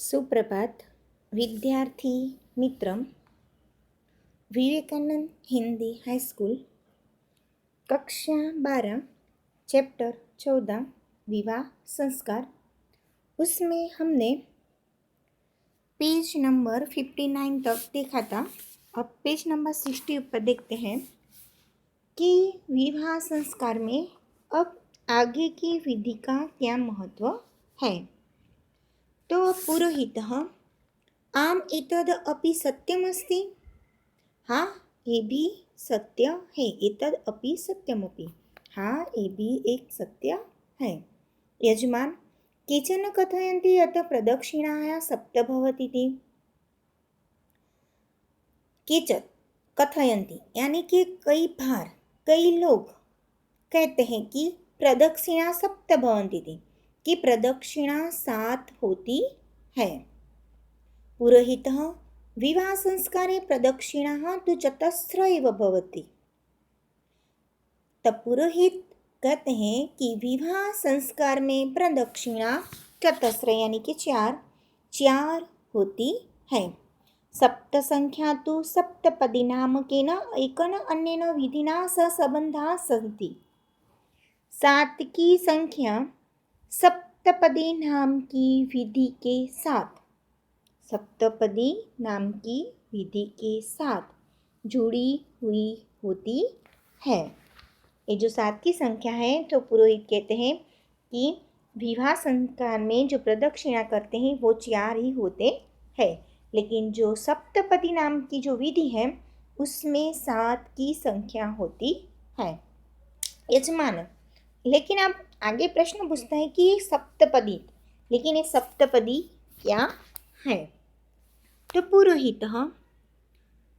सुप्रभात विद्यार्थी मित्र। Vivekananda Hindi high school कक्षा 12 चैप्टर 14 विवाह संस्कार, उसमें हमने पेज नंबर 59 तक देखा था। अब पेज नंबर 60 पर देखते हैं कि विवाह संस्कार में अब आगे की विधि का क्या महत्व है। तो पुरोहितः आम एतद अपि सत्यमस्ति। हाँ, ये भी सत्य है। एतद अपि सत्यमपि, हाँ ये भी एक सत्य है। यजमान केचन कथयन्ति यत् प्रदक्षिणाया सप्त भवतीति। केचन कथयन्ति यानी कि कई बार कई लोग कहते हैं कि प्रदक्षिणा सप्त भवन्तीति, कि प्रदक्षिणा 7 होती है। पुरोहितः विवाह संस्कारे प्रदक्षिणा तो चतस्र एव भवति। तब पुरोहित कहते हैं कि विवाह संस्कार में प्रदक्षिणा चतस्र यानी कि चार होती है। सप्त संख्या तो सप्तपदी नामकेन एकन अन्येन विधिना सह संबंधा सन्ति। 7 की संख्या सप्तपदी नाम की विधि के साथ, सप्तपदी नाम की विधि के साथ जुड़ी हुई होती है। ये जो 7 की संख्या है तो पुरोहित कहते हैं कि विवाह संस्कार में जो प्रदक्षिणा करते हैं वो 4 ही होते हैं, लेकिन जो सप्तपदी नाम की जो विधि है उसमें 7 की संख्या होती है। यजमान, लेकिन अब आगे प्रश्न पूछता है कि सप्तपदी, लेकिन ये सप्तपदी क्या है। तो पुरोहितः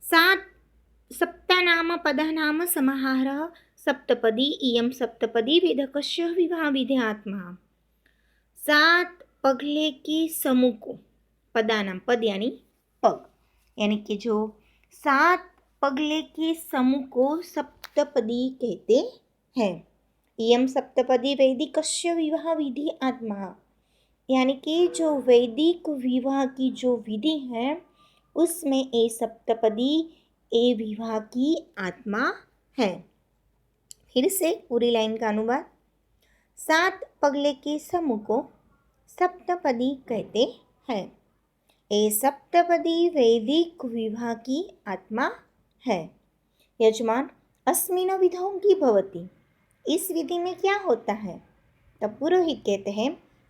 7 सप्तानाम पदानाम समाहारः सप्तपदी इयं सप्तपदी वेदकस्य विवाह विधेयात्मा। 7 पगले के समूह को, पदानाम, पद यानी पग, यानी कि जो 7 पगले के समूह को सप्तपदी कहते हैं। इयं सप्तपदी वैदिकस्य विवाह विधि आत्मा, यानी कि जो वैदिक विवाह की जो विधि है उसमें ए सप्तपदी ए विवाह की आत्मा है। फिर से पूरी लाइन का अनुवाद। 7 पगले के समूह को सप्तपदी कहते हैं। ए सप्तपदी वैदिक विवाह की आत्मा है। यजमान अस्मिन् विधौ की भवति, इस विधि में क्या होता है। तब पुरोहित कहते हैं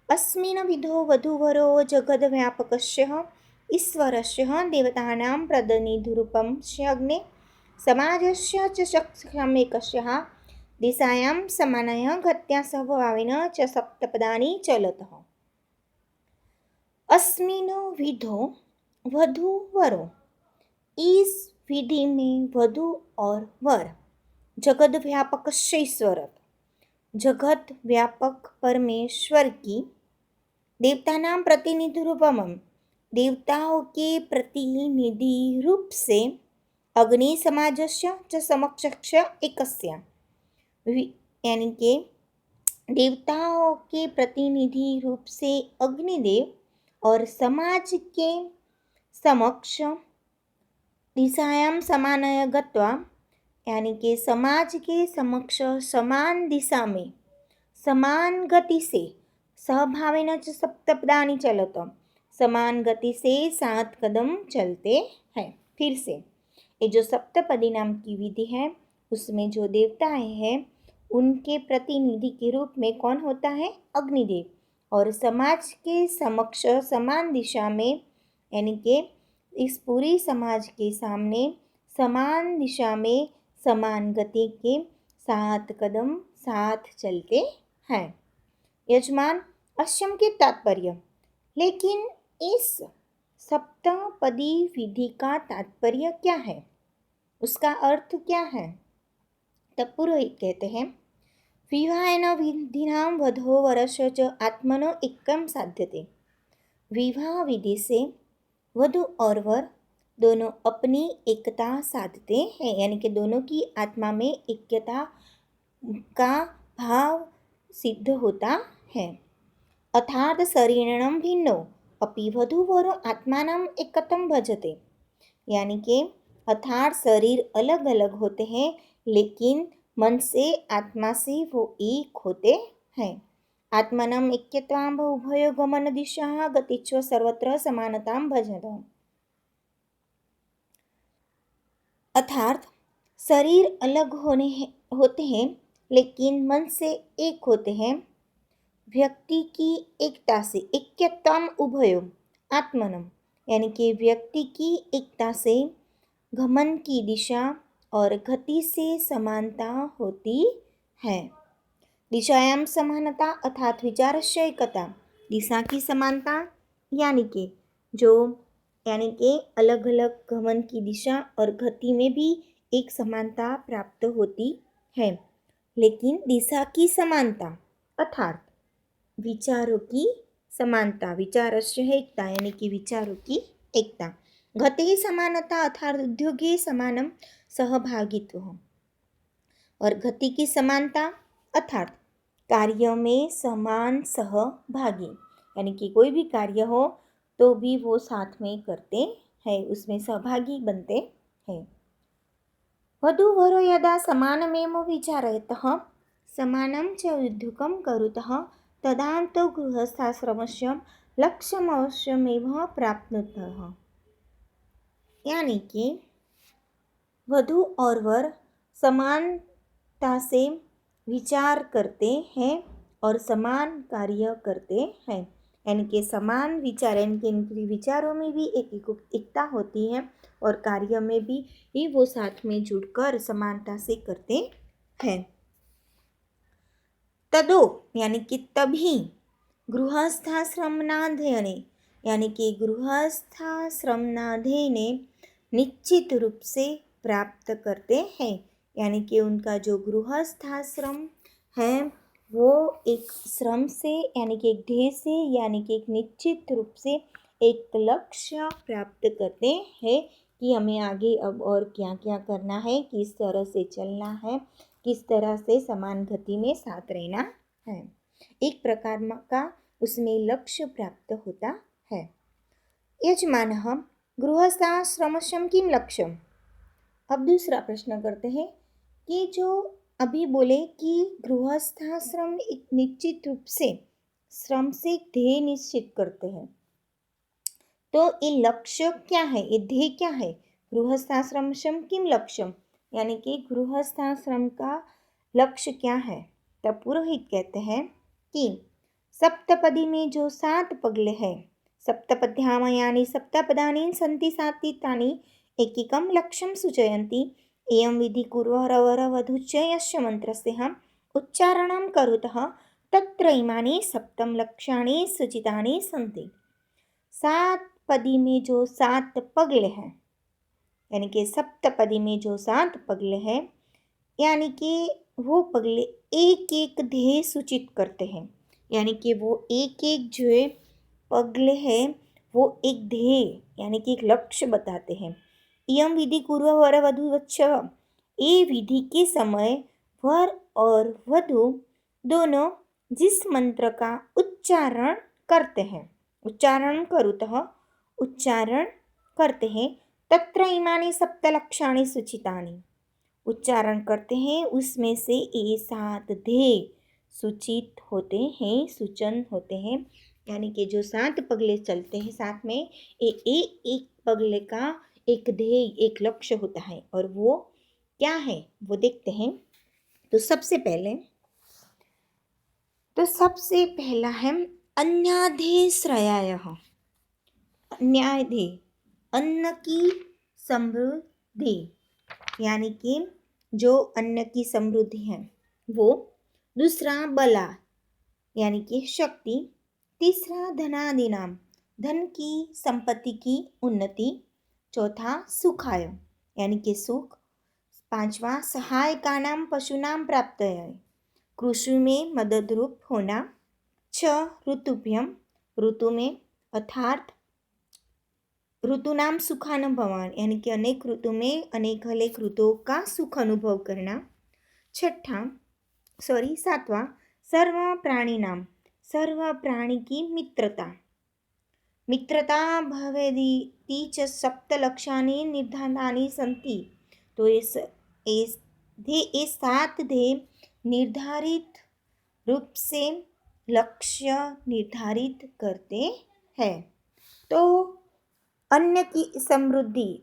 अस्मिन् विधौ वधूवरो जगद्व्यापकस्य ईश्वरस्य देवतानां प्रतिनिधिरूपस्य अग्ने समाजस्य च चक्षुषमेकस्याः दिशायां समानय गत्या स्वभावेन च सप्तपदानि चलतः। अस्मिन् विधौ वधू-वरो, इस विधि में वधू और वर जगत व्यापक ईश्वर, जगत व्यापक परमेश्वर की, देवतानां प्रतिनिधि रूपम, देवताओं के प्रतिनिधि रूप से, अग्नि समाजस्य च समक्षक्ष एकस्य, यानी कि देवताओं के प्रतिनिधि रूप से अग्निदेव और समाज के समक्ष दिशायां समानय गत्वा, यानी कि समाज के समक्ष समान दिशा में समान गति से सहभावेन च सप्तपदानि चलत, समान गति से 7 कदम चलते हैं। फिर से ये जो सप्तपदी नाम की विधि है उसमें जो देवताएं हैं उनके प्रतिनिधि के रूप में कौन होता है, अग्निदेव, और समाज के समक्ष समान दिशा में, यानी कि इस पूरी समाज के सामने समान दिशा में समान गति के 7 कदम साथ चलते हैं। यजमान अश्यम के तात्पर्य, लेकिन इस सप्तपदी विधि का तात्पर्य क्या है, उसका अर्थ क्या है। तब पुरोहित कहते हैं विवाहेन विधिनां वधो वरस्य च आत्मनो ऐक्यं साध्यते। विवाह विधि से वधू और वर दोनों अपनी एकता साधते हैं, यानी कि दोनों की आत्मा में ऐक्यता का भाव सिद्ध होता है। अर्थात शरीरणं भिन्नो अपि वधूवरो आत्मानम एकतम भजते, यानी कि अर्थात शरीर अलग अलग होते हैं लेकिन मन से आत्मा से वो एक होते हैं। आत्मनम ऐक्यत्वाम उभयो गमन दिशा गतिच्व सर्वत्र समानताम भजत। अर्थात शरीर अलग होते हैं लेकिन मन से एक होते हैं। व्यक्ति की एकता से ऐक्यत्वम उभयो आत्मनम, यानी कि व्यक्ति की एकता से घमन की दिशा और गति से समानता होती है। दिशायाम समानता अर्थात विचारस्य एकता, दिशा की समानता यानी कि अलग अलग घमन की दिशा और गति में भी एक समानता प्राप्त होती है। लेकिन दिशा की समानता अर्थात विचारों की समानता, विचारस्य एकता यानी कि विचारों की एकता। गति समानता अर्थात उद्योगे समानम सहभागित्व, और गति की समानता अर्थात कार्य में समान सहभागी, यानी कि कोई भी कार्य हो तो भी वो साथ में करते हैं, उसमें सहभागी बनते हैं। वधूवरो यदा समानमेव विचारयतः समानं च उद्युकं कुरुतः तदा तो गृहस्थाश्रमस्य लक्ष्यमवश्यमेव प्राप्नुतः, यानी कि वधू और वर समानता से विचार करते हैं और समान कार्य करते हैं, यानी कि समान विचार, यानी कि इनके विचारों में भी एकता होती है और कार्य में भी वो साथ में जुड़कर समानता से करते हैं। तदो यानी कि तभी गृहस्थाश्रमनाध्ययने, यानी कि गृहस्थाश्रमनाध्ययने निश्चित रूप से प्राप्त करते हैं, यानी कि उनका जो गृहस्थाश्रम है वो एक श्रम से यानी कि एक ध्येय से यानी कि एक निश्चित रूप से एक लक्ष्य प्राप्त करते हैं कि हमें आगे अब और क्या क्या करना है, किस तरह से चलना है, किस तरह से समान गति में साथ रहना है। एक प्रकार का उसमें लक्ष्य प्राप्त होता है। यजमानः गृहस्थाश्रमस्य किं लक्ष्यम्। अब दूसरा प्रश्न करते हैं कि जो अभी बोले कि गृहस्थाश्रम एक निश्चित रूप से श्रम से ध्येय निश्चित करते हैं, तो ये लक्ष्य क्या है, ये ध्येय क्या है। गृहस्थाश्रम किम लक्ष्यम, यानी कि गृहस्थाश्रम का लक्ष्य क्या है। तब पुरोहित कहते हैं कि सप्तपदी में जो 7 पगले हैं, सप्तपद्याम यानी सप्तपदानि सन्ति साति तानि एकिकं लक्ष्यं सूचयन्ति, एवं विधि कुर्वरवरवधूच यस्य मन्त्रस्य हम उच्चारणं करुतः तत्र इमानि सप्तम लक्ष्याणि सूचितानि सन्ति। 7 पदी में जो 7 पगले हैं, यानी कि सप्तपदी में जो 7 पगले हैं, यानी कि वो पगले एक एक ध्येय सूचित करते हैं, यानी कि वो एक एक जो पगले हैं वो एक ध्येय यानी कि एक लक्ष्य बताते हैं। यम विधि पूर्व वर वधु वच्छ, ये विधि के समय वर और वधु दोनों जिस मंत्र का उच्चारण करते हैं, उच्चारण करुतः उच्चारण करते हैं, तत्र इमानि सप्तलक्षाणि सूचितानि, उच्चारण करते हैं उसमें से ये 7 ध्येय सूचित होते हैं, सूचन होते हैं, यानी कि जो 7 पगले चलते हैं साथ में, ये एक पगले का एक ध्येय एक लक्ष्य होता है, और वो क्या है वो देखते हैं। तो सबसे पहला है अन्याधे श्रयायः। अन्याधे अन्न की समृद्धि, यानी कि जो अन्न की समृद्धि है वो। दूसरा बला यानी कि शक्ति। तीसरा धनादिनाम, धन की संपत्ति की उन्नति। चौथा सुखाय यानी कि सुख। 5वां सहायकानाम पशुनाम प्राप्तये, कृषि में मदद रूप होना। 6 ऋतुभ्यम, ऋतु में अर्थात ऋतुनाम सुखानुभवान, यानी कि अनेक ऋतु में अनेक ऋतुओं का सुख अनुभव करना। 7वां सर्व प्राणी नाम, सर्व प्राणी की मित्रता। मित्रता भवेदिति च सप्तलक्षानि निर्धारितानि सन्ति। तो ये 7 ध्येय निर्धारित रूप से लक्ष्य निर्धारित करते हैं। तो अन्न की समृद्धि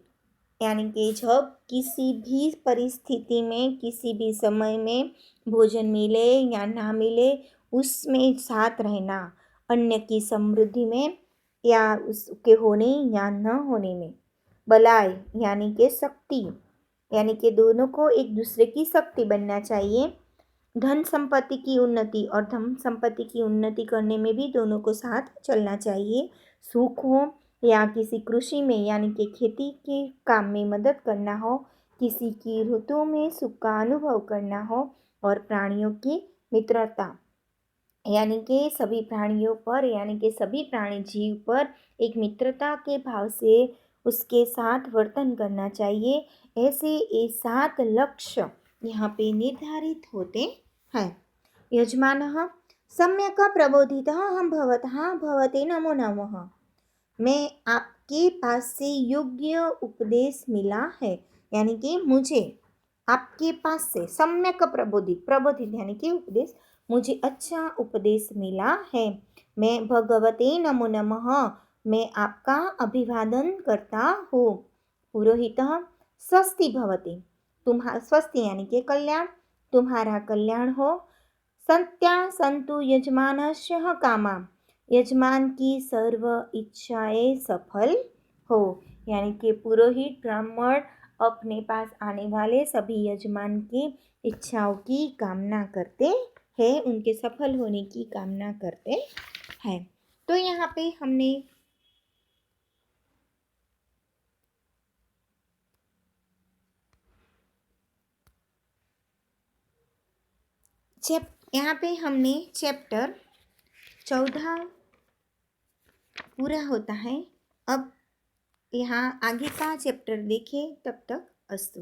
यानी कि जब किसी भी परिस्थिति में किसी भी समय में भोजन मिले या ना मिले उसमें साथ रहना, अन्न की समृद्धि में या उसके होने या न होने में। बलाई यानी कि शक्ति, यानी कि दोनों को एक दूसरे की शक्ति बनना चाहिए। धन संपत्ति की उन्नति और धन संपत्ति की उन्नति करने में भी दोनों को साथ चलना चाहिए। सुख हो या किसी कृषि में यानी कि खेती के काम में मदद करना हो, किसी की ऋतु में सुख का अनुभव करना हो, और प्राणियों की मित्रता यानी कि सभी प्राणियों पर यानी कि सभी प्राणी जीव पर एक मित्रता के भाव से उसके साथ वर्तन करना चाहिए। ऐसे ये 7 लक्ष्य यहाँ पे निर्धारित होते हैं। यजमानः सम्यक् प्रबोधितः अहं भवतः भवते नमो नमः। मैं आपके पास से योग्य उपदेश मिला है, यानी कि मुझे आपके पास से सम्यक प्रबोधित यानी कि उपदेश, मुझे अच्छा उपदेश मिला है। मैं भगवते नमो नमः, मैं आपका अभिवादन करता हूँ। पुरोहितः स्वस्ति भवति, स्वस्ति यानी कि कल्याण, तुम्हारा कल्याण हो। सत्या संतु यजमानस्य कामा, यजमान की सर्व इच्छाएं सफल हो, यानी कि पुरोहित ब्राह्मण अपने पास आने वाले सभी यजमान की इच्छाओं की कामना करते हैं, उनके सफल होने की कामना करते हैं। तो यहाँ पे हमने चैप्टर 14 पूरा होता है। अब यहाँ आगे का चैप्टर देखें, तब तक अस्तु।